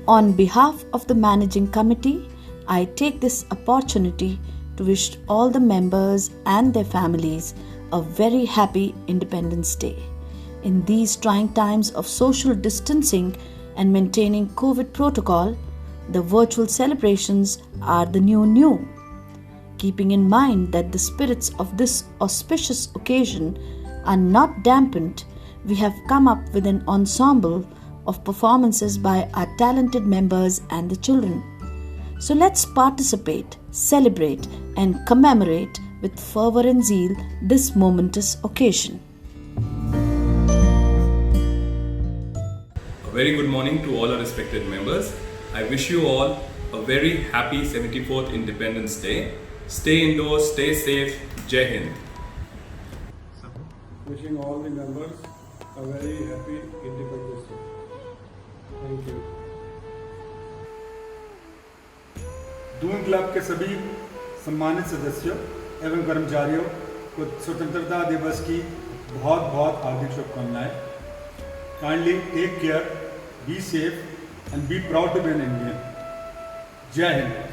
On behalf of the managing committee, I take this opportunity to wish all the members and their families a very happy Independence Day. In these trying times of social distancing and maintaining COVID protocol, the virtual celebrations are the new. Keeping in mind that the spirits of this auspicious occasion are not dampened, we have come up with an ensemble of performances by our talented members and the children. So let's participate, celebrate, and commemorate with fervor and zeal this momentous occasion. A very good morning to all our respected members. I wish you all a very happy 74th Independence Day. Stay indoors, stay safe. Jai Hind. Wishing all the members a very happy Independence Day. Thank you. Doon club के सभी सम्मानित सदस्यों एवं कर्मचारियों को स्वतंत्रता दिवस की बहुत बहुत हार्दिक शुभकामनाएं. Kindly take care, be safe and be proud to be an Indian. Jai Hind.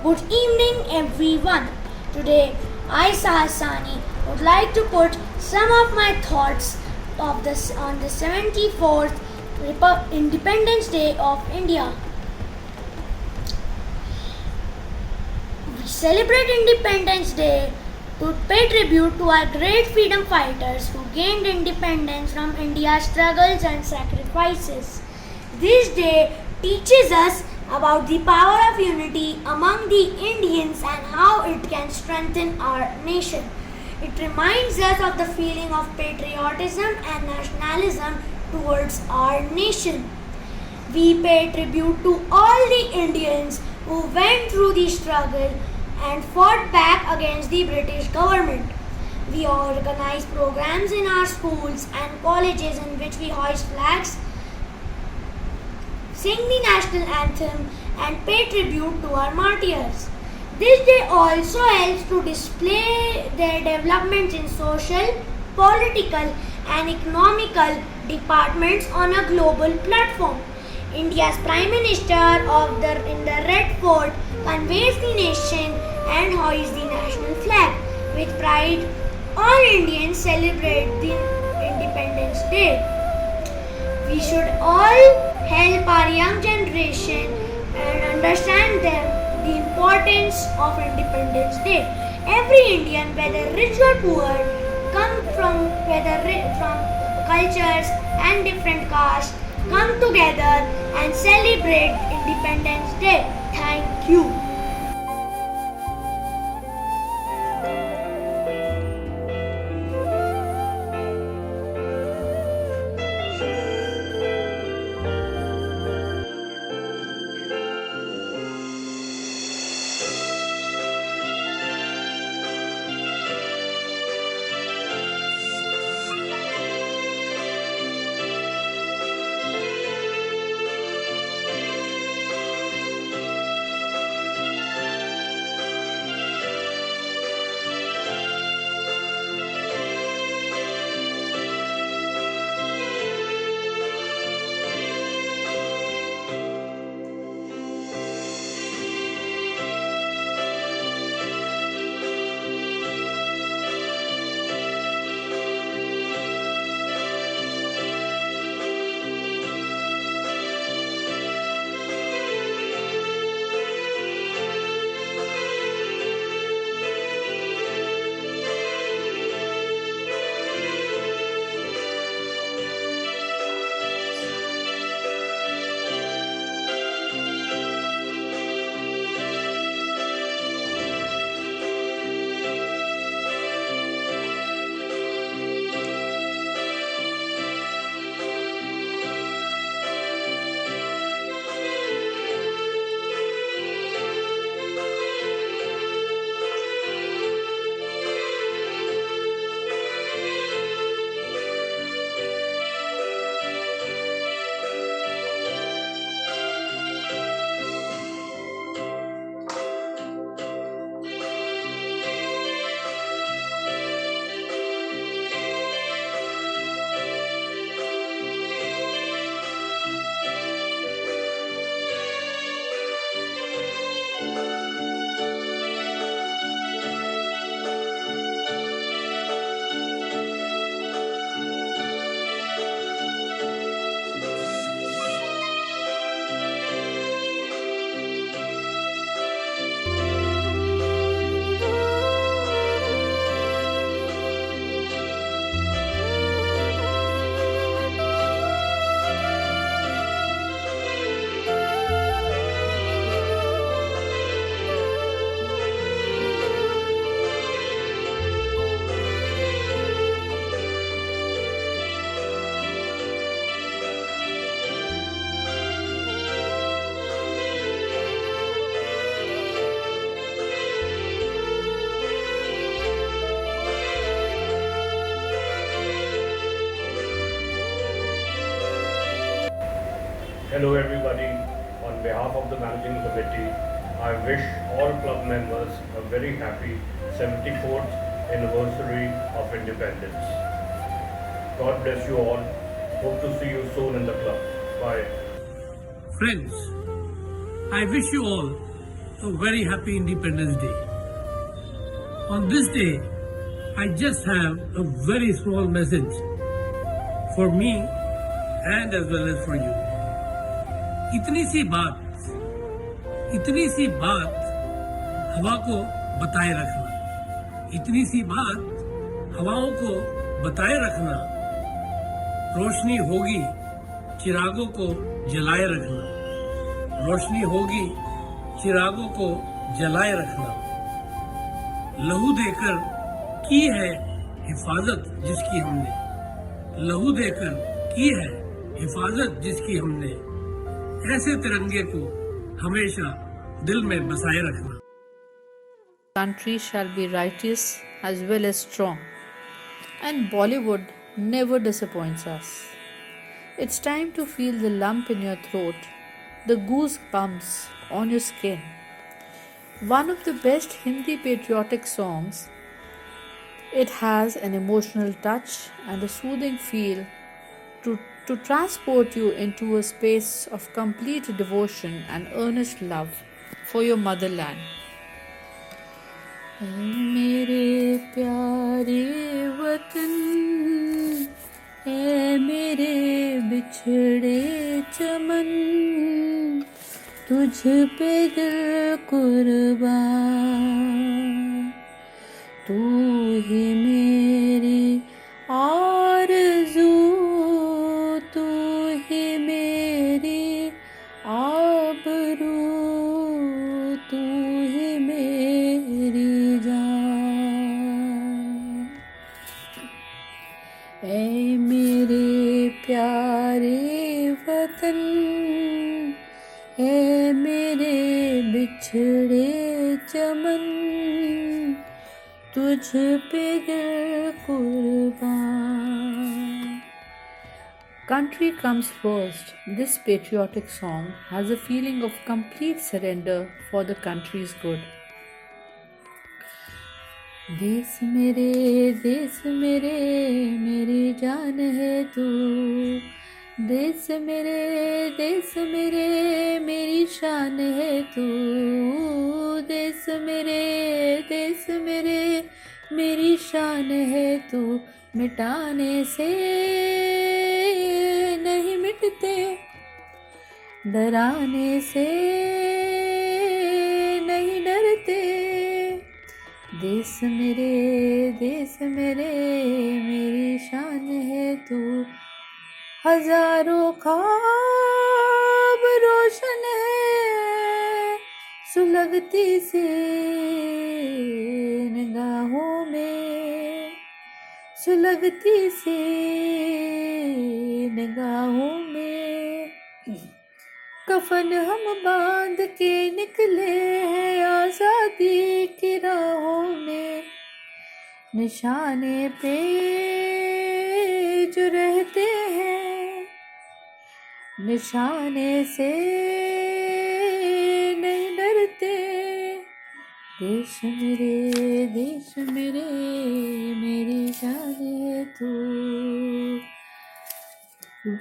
Good evening everyone. Today I Sahasani would like to put some of my thoughts of this on the 74th Independence Day of India. We celebrate Independence Day to pay tribute to our great freedom fighters who gained independence from India's struggles and sacrifices. This day teaches us about the power of unity among the Indians and how it can strengthen our nation. It reminds us of the feeling of patriotism and nationalism towards our nation. We pay tribute to all the Indians who went through the struggle and fought back against the British government. We organize programs in our schools and colleges in which we hoist flags, sing the national anthem and pay tribute to our martyrs. This day also helps to display their developments in social, political and economical departments on a global platform. India's Prime Minister in the Red Fort conveys the nation and hoists the national flag. With pride, all Indians celebrate the Independence Day. We should all help our young generation and understand them the importance of Independence Day. Every Indian, whether rich or poor, from cultures and different castes, come together and celebrate Independence Day. Thank you. Hello everybody. On behalf of the managing committee, I wish all club members a very happy 74th anniversary of independence. God bless you all. Hope to see you soon in the club. Bye. Friends, I wish you all a very happy Independence Day. On this day, I just have a very small message for me and as well as for you. इतनी सी बात हवा को बताए रखना, इतनी सी बात हवाओं को बताए रखना, रोशनी होगी चिरागों को जलाए रखना, रोशनी होगी चिरागों को जलाए रखना, लहू देकर की है हिफाजत जिसकी हमने, लहू देकर की है हिफाजत जिसकी हमने, ऐसे तिरंगे को हमेशा दिल में बसाए रखना. Country shall be righteous as well as strong, and Bollywood never disappoints us. It's time to feel the lump in your throat, the goosebumps on your skin. One of the best Hindi patriotic songs. It has an emotional touch and a soothing feel to transport you into a space of complete devotion and earnest love for your motherland. मेरे प्यारे वतन, ऐ मेरे बिछड़े चमन, तुझ पे दिल कुर्बान, तू ही मेरी आरज़ू, तू ही मेरी आबरू, तू ही मेरी जान. ऐ मेरे प्यारे वतन, ऐ मेरे बिछड़े चमन, तुझ पे दिल कुर्बान. Country comes first. This patriotic song has a feeling of complete surrender for the country's good. देश मेरे मेरी जान है तू, देश मेरे मेरी शान है तू, देश मेरे मेरी शान है तू, मिटाने से नहीं मिटते, डराने से नहीं डरते, देश मेरे मेरी शान है तू, हजारों ख्वाब रोशन है, सुलगती से निगाहों में, सुलगती से निगाहों में, कफन हम बांध के निकले हैं आजादी की राहों में, निशाने पे जो रहते हैं, निशाने से नहीं डरते, देश मेरे मेरी जान है तू.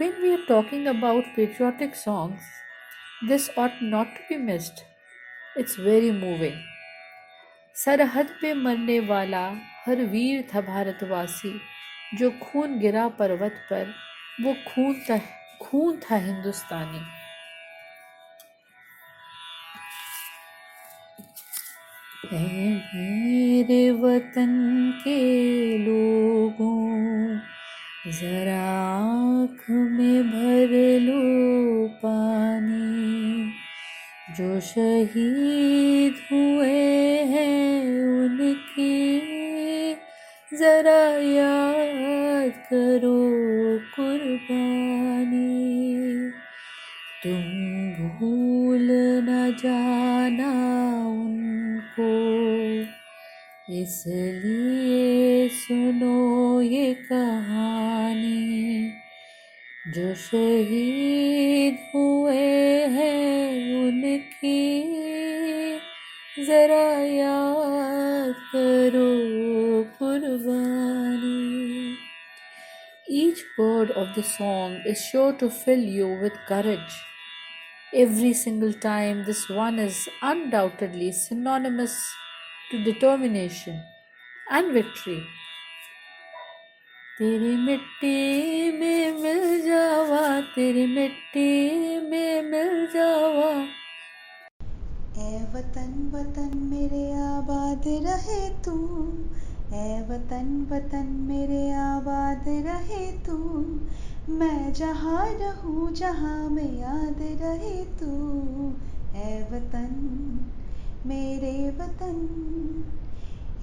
When we are talking about patriotic songs, this ought not to be missed. It's very moving. सरहद पे मरने वाला हर वीर था भारतवासी, जो खून गिरा पर्वत पर वो खून था हिंदुस्तानी. ऐ मेरे वतन के लोगों, जरा आँख में भर लो पानी, जो शहीद हुए हैं उनकी जरा याद करो कुर्बानी, तुम भूल न जाना उनको, इसलिए सुनो ये कहानी, जो शहीद हुए हैं उनकी जरा याद करो कुर्बानी. Each word of the song is sure to fill you with courage. Every single time, this one is undoubtedly synonymous to determination and victory. तेरी मिट्टी में मिल जावा, तेरी मिट्टी में मिल जावा. ए वतन वतन मेरे आबाद रहे तू, ए वतन वतन मेरे आबाद रहे तू, मैं जहाँ रहूँ जहाँ में याद रहे तू. ए वतन मेरे वतन,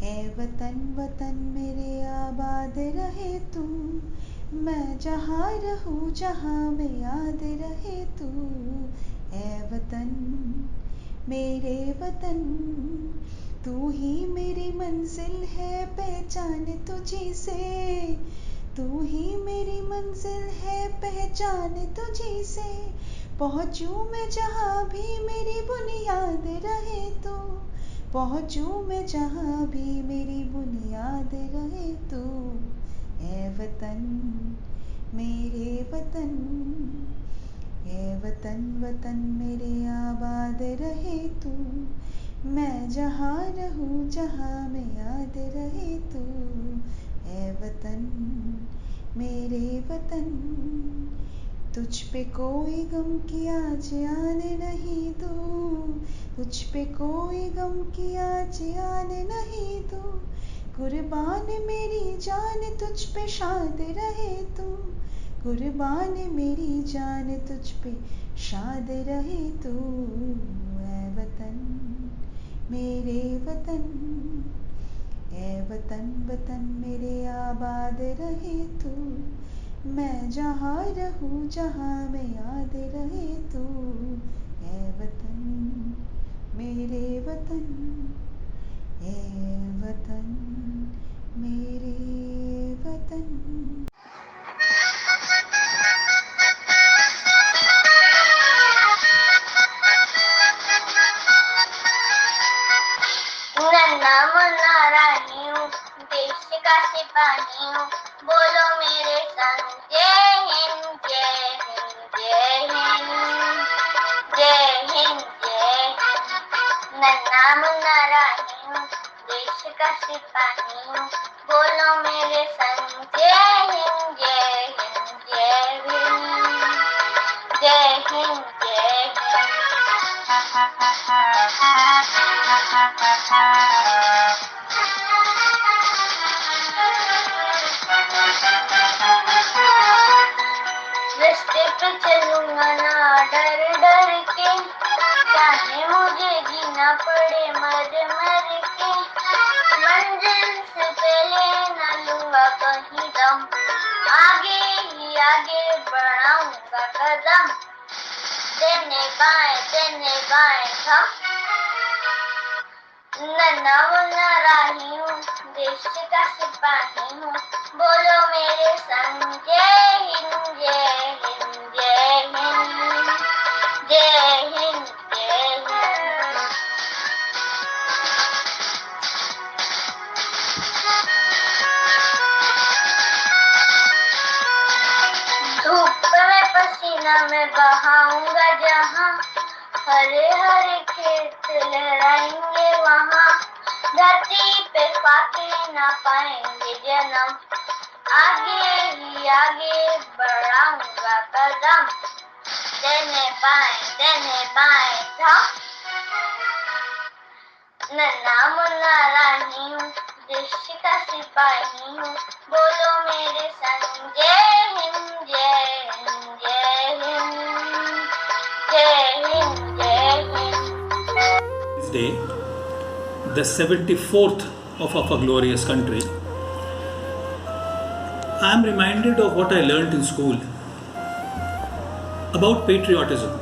ए वतन वतन मेरे आबाद रहे तू, मैं जहाँ रहूँ जहाँ में याद रहे तू. ए वतन मेरे वतन, तू ही मेरी मंजिल है, पहचान तुझी से, तू ही मेरी मंजिल है, पहचान तुझी से. पहुँचूं मैं जहाँ भी मेरी बुनियाद रहे तू, पहुँचूं मैं जहाँ भी मेरी बुनियाद रहे तू. ए वतन मेरे वतन, ए वतन वतन मेरे आबाद रहे तू, मैं जहाँ रहूँ जहाँ में याद रहे तू. ए वतन मेरे वतन, तुझ पे कोई गम की आज आने नहीं दूँ, तुझ पे कोई गम की आज आने नहीं दूँ. कुर्बान मेरी जान तुझ पे शाद रहे तू, कुर्बान मेरी जान तुझ पे शाद रहे तू. ए वतन मेरे वतन, ए वतन वतन मेरे आबाद रहे तू, मैं जहाँ रहूँ जहाँ में याद रहे तू. ए वतन मेरे वतन, ए वतन मेरे वतन. नन्हा मुन्ना रानी हूँ, देश का सिपाही हूँ, बोलो मेरे संग जय हिंद जय हिंद जय हिंद जय हिंद जय हिंद. नन्हा मुन्ना रानी हूँ, देश का सिपाही हूँ, बोलो मेरे संग जय हिंद जय हिंद जय हिंद जय हिंद जय हिंद. रास्ते पे चलूंगा ना डर डर के, चाहे मुझे जीना पड़े मर मर के, मंजिल से पहले न लूंगा कहीं दम, आगे ही आगे बढ़ाऊंगा कदम, देने बाएं थम. नन्हा मुन्ना राही हूँ, देश का सिपाही हूँ, बोलो मेरे संग जय हिंद जय हिंद जय हिंद जय हिंद जय हिंद. धूप में पसीना में बहाऊंगा जहाँ, हरे हरे खेत लहराएंगे वहाँ, धरती पे पाके ना पाएंगे जन्म, आगे ही आगे बढ़ाऊंगा कदम, देने बाएं थम. नन्हा मुन्ना रानी हूँ, देश का सिपाही हूँ, बोलो मेरे संग जय हिंद जय हिंद जय हिंद जय हिंद जय Hind. This day, the 74th of our glorious country, I am reminded of what I learnt in school about patriotism.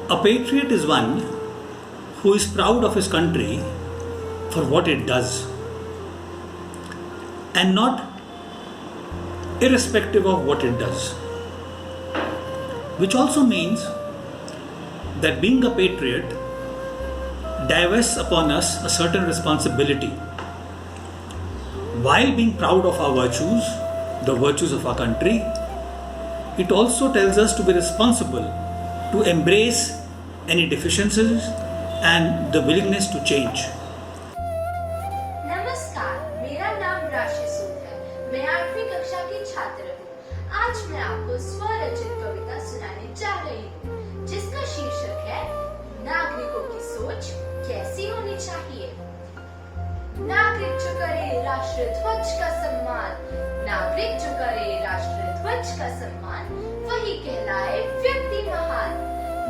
A patriot is one who is proud of his country for what it does and not irrespective of what it does. Which also means that being a patriot divests upon us a certain responsibility. While being proud of our virtues, the virtues of our country, it also tells us to be responsible, to embrace any deficiencies and the willingness to change. नमस्कार, मेरा नाम राशि सूद है। मैं 8वीं कक्षा की छात्र हूँ। आज मैं आपको स्वरचित कविता सुनाने जा रही हूँ, जिसका शीर्षक है नागरिकों की सोच कैसी होनी चाहिए। नागरिक जो करे राष्ट्र ध्वज का सम्मान, नागरिक जो करे राष्ट्र ध्वज का सम्मान, वही कहलाए व्यक्ति महान।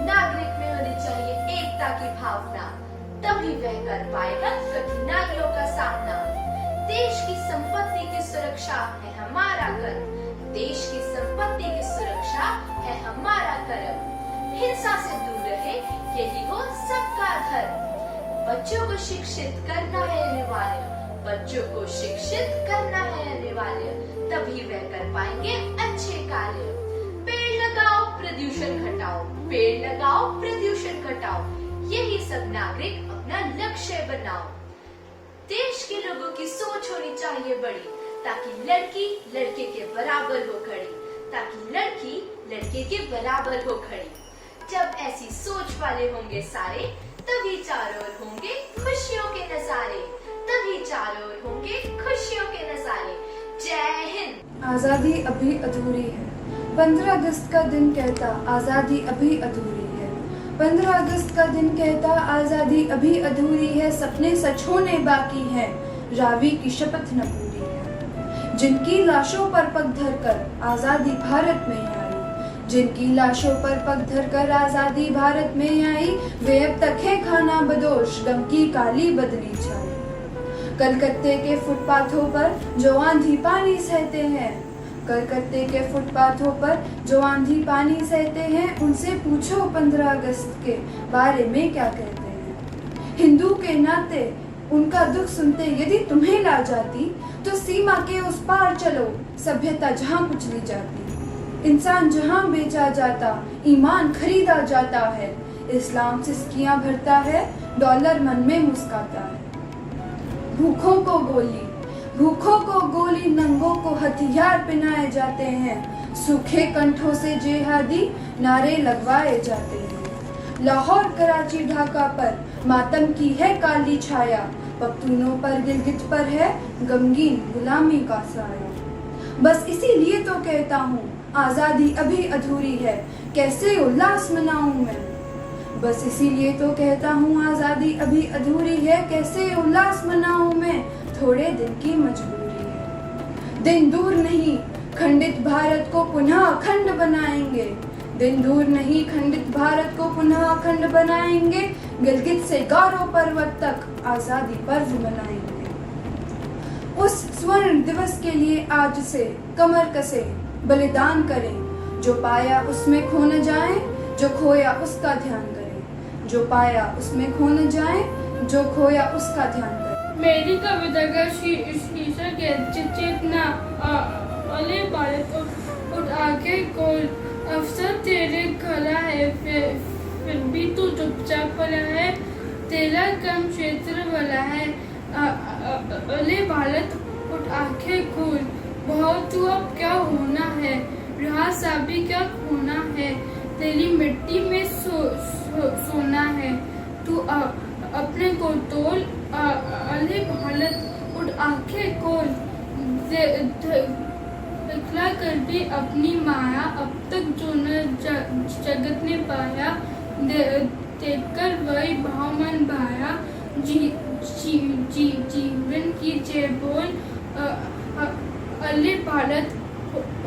नागरिक में होनी चाहिए एकता की भावना, तभी वह कर पाएगा कठिनाइयों का सामना। देश की संपत्ति की सुरक्षा है हमारा कर्म, देश की संपत्ति की सुरक्षा है हमारा कर्म। हिंसा से दूर रहे, यही हो सबका धर्म। बच्चों को शिक्षित करना है अनिवार्य, बच्चों को शिक्षित करना है अनिवार्य, तभी वह कर पाएंगे अच्छे कार्य। पेड़ लगाओ प्रदूषण घटाओ, पेड़ लगाओ प्रदूषण घटाओ, यही सब नागरिक अपना लक्ष्य बनाओ। देश के लोगों की सोच होनी चाहिए बड़ी, ताकि लड़की लड़के के बराबर हो खड़ी, ताकि लड़की लड़के के बराबर हो खड़ी। जब ऐसी सोच वाले होंगे सारे, तभी चारों ओर होंगे खुशियों के नजारे, तभी चारों ओर होंगे खुशियों के नजारे। जय हिंद। आजादी अभी अधूरी है, 15 अगस्त का दिन कहता आजादी अभी अधूरी है। 15 अगस्त का दिन कहता आजादी अभी अधूरी है, सपने सच होने बाकी हैं, रावी की शपथ न पूरी है। जिनकी लाशों पर पग धरकर आजादी भारत में आई, जिनकी लाशों पर पग धरकर आजादी भारत में आई, वे अब तक है खाना बदोश, गम की काली बदली छाई। कलकत्ते के फुटपाथों पर जो आंधी पानी सहते हैं, कलकत्ते के फुटपाथों पर जो आंधी पानी सहते हैं, उनसे पूछो 15 अगस्त के बारे में क्या कहते हैं। हिंदू के नाते उनका दुख सुनते यदि तुम्हें ला जाती, तो सीमा के उस पार चलो, सभ्यता जहाँ कुचली जाती। इंसान जहाँ बेचा जाता, ईमान खरीदा जाता है, इस्लाम सिस्कियाँ भरता है, डॉलर मन में मुस्काता है। भूखों को गोली, भूखों को गोली, नंगों को हथियार पहनाए जाते हैं, सूखे कंठों से जेहादी नारे लगवाए जाते हैं। लाहौर कराची ढाका पर मातम की है काली छाया, पख्तूनों पर गिलगित पर है गमगीन गुलामी का साया। बस इसीलिए तो कहता हूँ आजादी अभी अधूरी है, कैसे उल्लास मनाऊं मैं। बस इसीलिए तो कहता हूँ आजादी अभी अधूरी है, कैसे उल्लास मनाऊं मैं, थोड़े दिन की मजबूरी है। दिन दूर नहीं खंडित भारत को पुनः अखंड बनाएंगे, दिन दूर नहीं खंडित भारत को पुनः अखंड बनाएंगे, गिलगित से गारो पर्वत तक आजादी पर्व मनाएंगे। उस स्वर्ण दिवस के लिए आज से कमर कसे बलिदान करें, जो पाया उसमें खो न जाए, जो खोया उसका ध्यान करें, जो पाया उसमें खो न जाए, जो खोया उसका ध्यान करें। मेरी कविता का शीर्षक है चेतना। अले भारत उठ आके कोई अफसर तेरे खड़ा है, फिर भी तू चुपचाप पड़ा है, तेरा कम क्षेत्र वाला है। अले भारत उठ आंखें खोल, बहुत तू अब क्या होना है, रहा साबी क्या खोना है, तेरी मिट्टी में सोना है, तू अपने को तोल। अले भारत उठ आंखें खोल, दिखला कर भी अपनी माया, अब तक जो न जगत ने पाया, देखकर वही भाव मन भाया, जीवन की जय बोल। अले भारत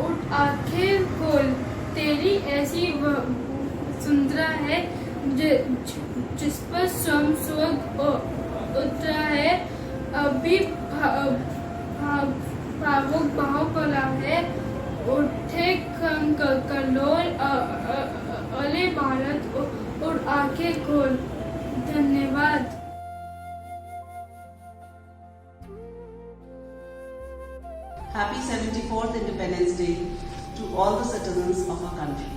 उठ आंखें खोल, तेरी ऐसी सुंदरा है जिस पर स्वयं स्वर्ग उतरा है, अभी भावुक भाव पड़ा है, उठे कलोल। अले भारत उठ आंखें खोल। धन्यवाद। Happy 74th Independence Day to all the citizens of our country.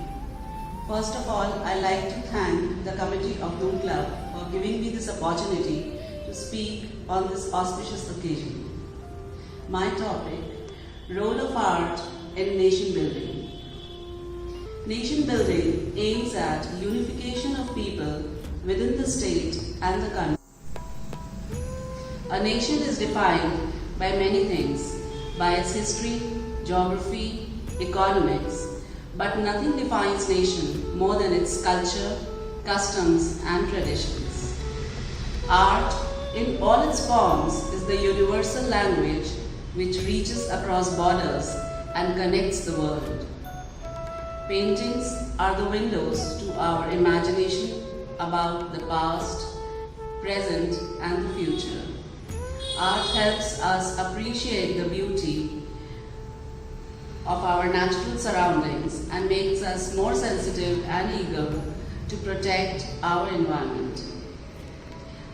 First of all, I'd like to thank the committee of Doom Club for giving me this opportunity to speak on this auspicious occasion. My topic, role of art in nation building. Nation building aims at unification of people within the state and the country. A nation is defined by many things, by its history, geography, economics, but nothing defines nation more than its culture, customs and traditions. Art, in all its forms, is the universal language which reaches across borders and connects the world. Paintings are the windows to our imagination about the past, present and the future. Art helps us appreciate the beauty of our natural surroundings and makes us more sensitive and eager to protect our environment.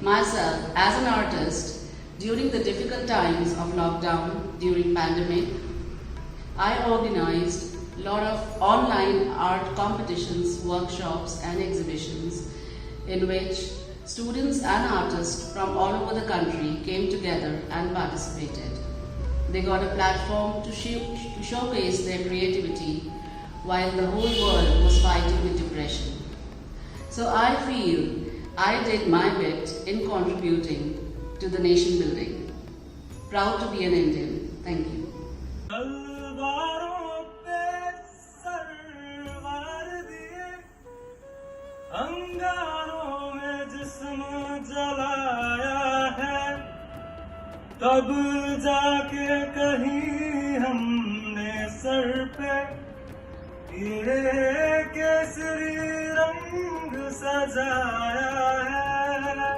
Myself, as an artist, during the difficult times of lockdown, during pandemic, I organized a lot of online art competitions, workshops and exhibitions in which students and artists from all over the country came together and participated. They got a platform to showcase their creativity while the whole world was fighting with depression. So I feel I did my bit in contributing to the nation building. Proud to be an Indian. Thank you. अंगारों में जिस्म जलाया है, तब जाके कहीं हमने sir पे ये केसरी रंग सजाया है।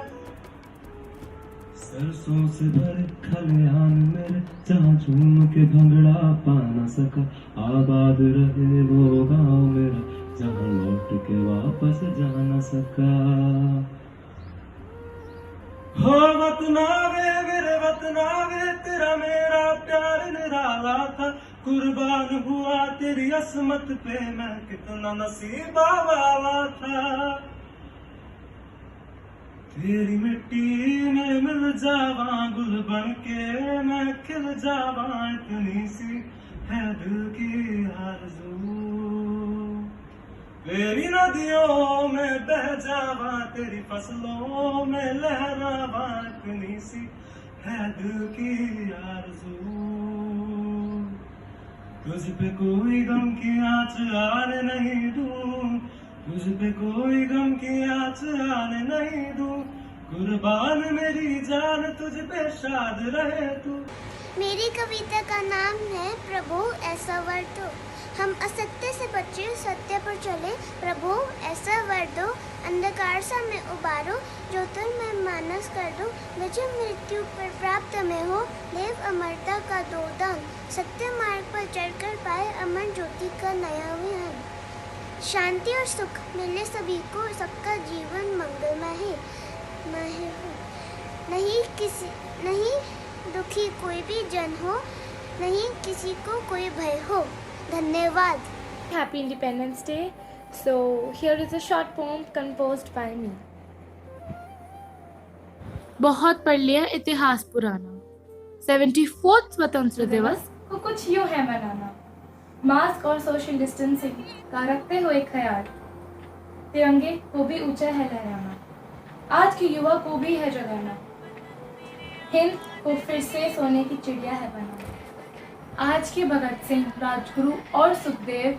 सरसों से भरे खलियान मेरे जहाँ झूम के भंगड़ा पा न सका, आबाद रहे वो गाँव मेरा जहाँ लौट के वापस जा न सका। हो वतनावे मेरे वतनावे, तेरा मेरा प्यार निराला था, कुर्बान हुआ तेरी असमत पे मैं कितना नसीबा वाला था। तेरी मिट्टी में मिल जावा गुल बन के मैं खिल जावा, इतनी सी है दिल की आरज़ू। तेरी नदियों में बह जावा, तेरी फसलों में लहरावा, इतनी सी है दिल की आरज़ू। तुझ पे कोई गम की आँच आने नहीं दूं, तुझ पे कोई गम की आँच आने नहीं दूं, कुर्बान मेरी जान तुझ पे शाद रहे तू। मेरी कविता का नाम है प्रभु ऐसा वर दो। हम असत्य से बचे सत्य पर चले, प्रभु ऐसा वर दो। अंधकार सा में उबारो, ज्योतिर में मानस कर दो। मुझे मृत्यु पर प्राप्त में हो, देव अमरता का दो दान। सत्य मार्ग पर चलकर पाए अमर ज्योति का नया विहान। शांति और सुख मिले सभी को, सबका जीवन मंगलमय हो। नहीं दुखी कोई भी जन हो, नहीं किसी को कोई भय हो। धन्यवाद। Happy Independence Day. So here is a short poem composed by me. बहुत पढ़ लिया इतिहास पुराना, 74th स्वतंत्र दिवस को कुछ यूँ है मनाना। मास्क और सोशल डिस्टेंसिंग का रखते हुए ख्याल, तिरंगे को भी ऊंचा है लहराना। आज के युवा को भी है जगाना, हिंद को फिर से सोने की चिड़िया है बनाना। आज के भगत सिंह, राजगुरु और सुखदेव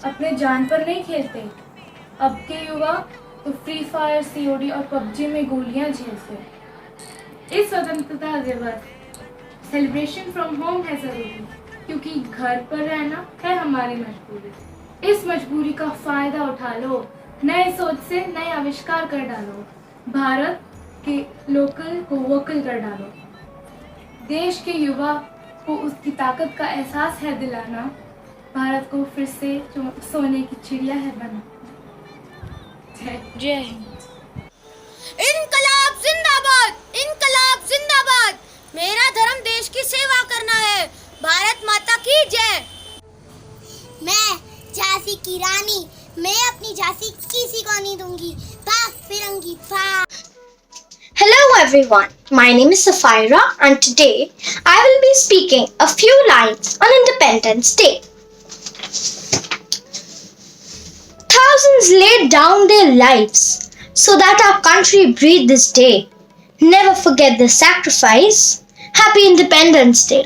अपने जान पर नहीं खेलते। अब के युवा तो फ्री फायर, COD और PUBG में गोलियां झेलते। इस स्वतंत्रता दिवस सेलिब्रेशन फ्रॉम होम है ज़रूरी, क्योंकि घर पर रहना है हमारी मजबूरी। इस मजबूरी का फ़ायदा उठा लो, नए सोच से नए आविष्कार कर डालो। भारत के लोकल को वोकल कर डालो। देश के युवा को उसकी ताकत का एहसास है दिलाना। भारत को फिर से सोने की चिड़िया है बना। जय हिंद। इनकलाब जिंदाबाद, इनकलाब जिंदाबाद। मेरा धर्म देश की सेवा करना है, भारत माता की जय। मैं झांसी की रानी, मैं अपनी झांसी किसी को नहीं दूंगी। भाग फिरंगी भाग। Hello everyone, my name is Safira and today I will be speaking a few lines on Independence Day. Thousands laid down their lives so that our country breathed this day. Never forget the sacrifice. Happy Independence Day.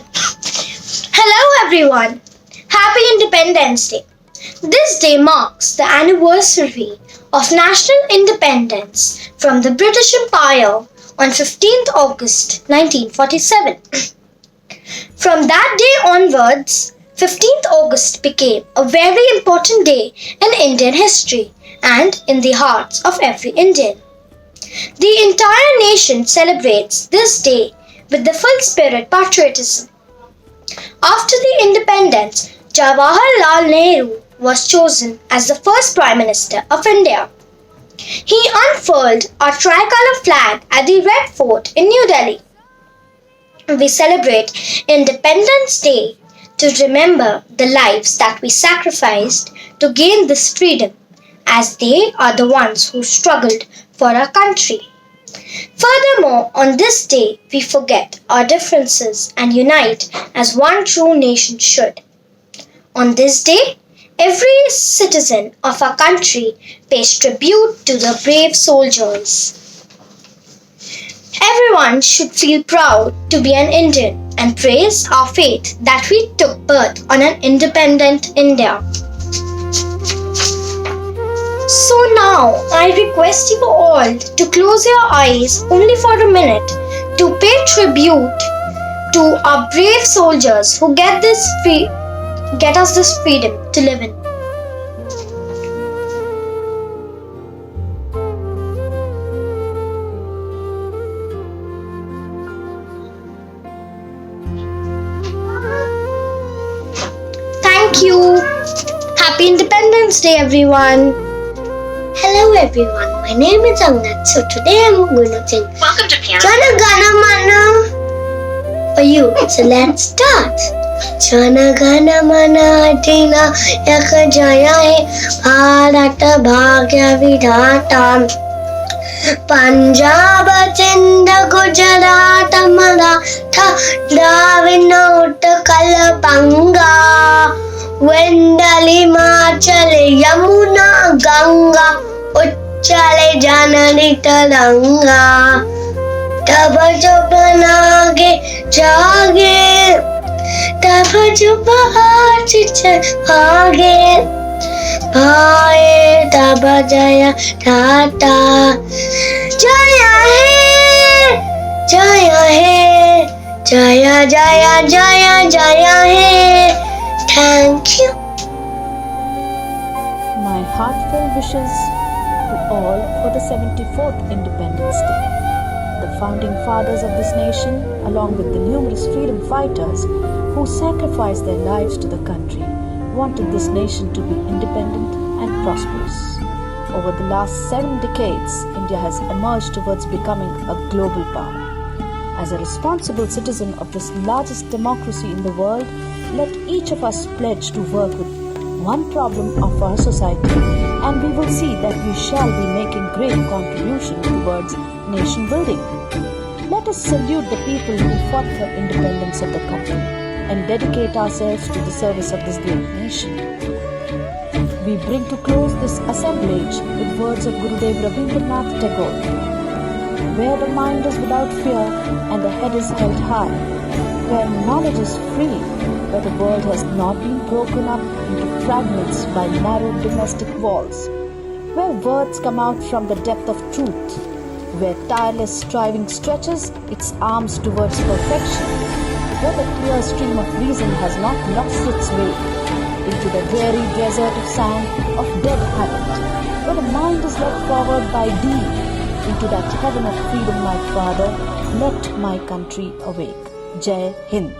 Hello everyone, Happy Independence Day. This day marks the anniversary of national independence from the British Empire on 15th August 1947. From that day onwards, 15th August became a very important day in Indian history and in the hearts of every Indian. The entire nation celebrates this day with the full spirit patriotism. After the independence, Jawaharlal Nehru was chosen as the first Prime Minister of India. He unfurled our tricolour flag at the Red Fort in New Delhi. We celebrate Independence Day to remember the lives that we sacrificed to gain this freedom, as they are the ones who struggled for our country. Furthermore, on this day, we forget our differences and unite as one true nation should. On this day, every citizen of our country pays tribute to the brave soldiers. Everyone should feel proud to be an Indian and praise our faith that we took birth on an independent India. So now, I request you all to close your eyes only for a minute to pay tribute to our brave soldiers who get us this freedom to live in. Thank you. Happy Independence Day, everyone. Hello, everyone. My name is Angat. So today I'm going to sing Welcome to Piano. Jana Gana Mana for you. So let's start. Jana Gana Mana Tina Yaka Jaya Hai Bharata Bhagya Vidhata Punjab Chinda Gujarat Maratha Dravid Utkal Banga Vendali Himachal Yamuna Ganga Uchchale Janani Taranga Tab jab nage jage Tab jab aaj chage Bhai tab jaya tata Jaya hai Jaya hai Jaya Jaya Jaya Jaya hai. Thank you. My heartfelt wishes to all for the 74th Independence Day. The founding fathers of this nation, along with the numerous freedom fighters who sacrificed their lives to the country, wanted this nation to be independent and prosperous. Over the last 7 decades, India has emerged towards becoming a global power. As a responsible citizen of this largest democracy in the world, let each of us pledge to work with one problem of our society, and we will see that we shall be making great contribution towards nation building. Let us salute the people who fought for independence of the country and dedicate ourselves to the service of this great nation. We bring to close this assemblage with words of Gurudev Rabindranath Tagore. Where the mind is without fear and the head is held high, where knowledge is free, where the world has not been broken up into fragments by narrow domestic walls, where words come out from the depth of truth, where tireless striving stretches its arms towards perfection, where the clear stream of reason has not lost its way into the dreary desert of sand of dead habit, where the mind is led forward by deed into that heaven of freedom, my Father, let my country awake. Jai Hind.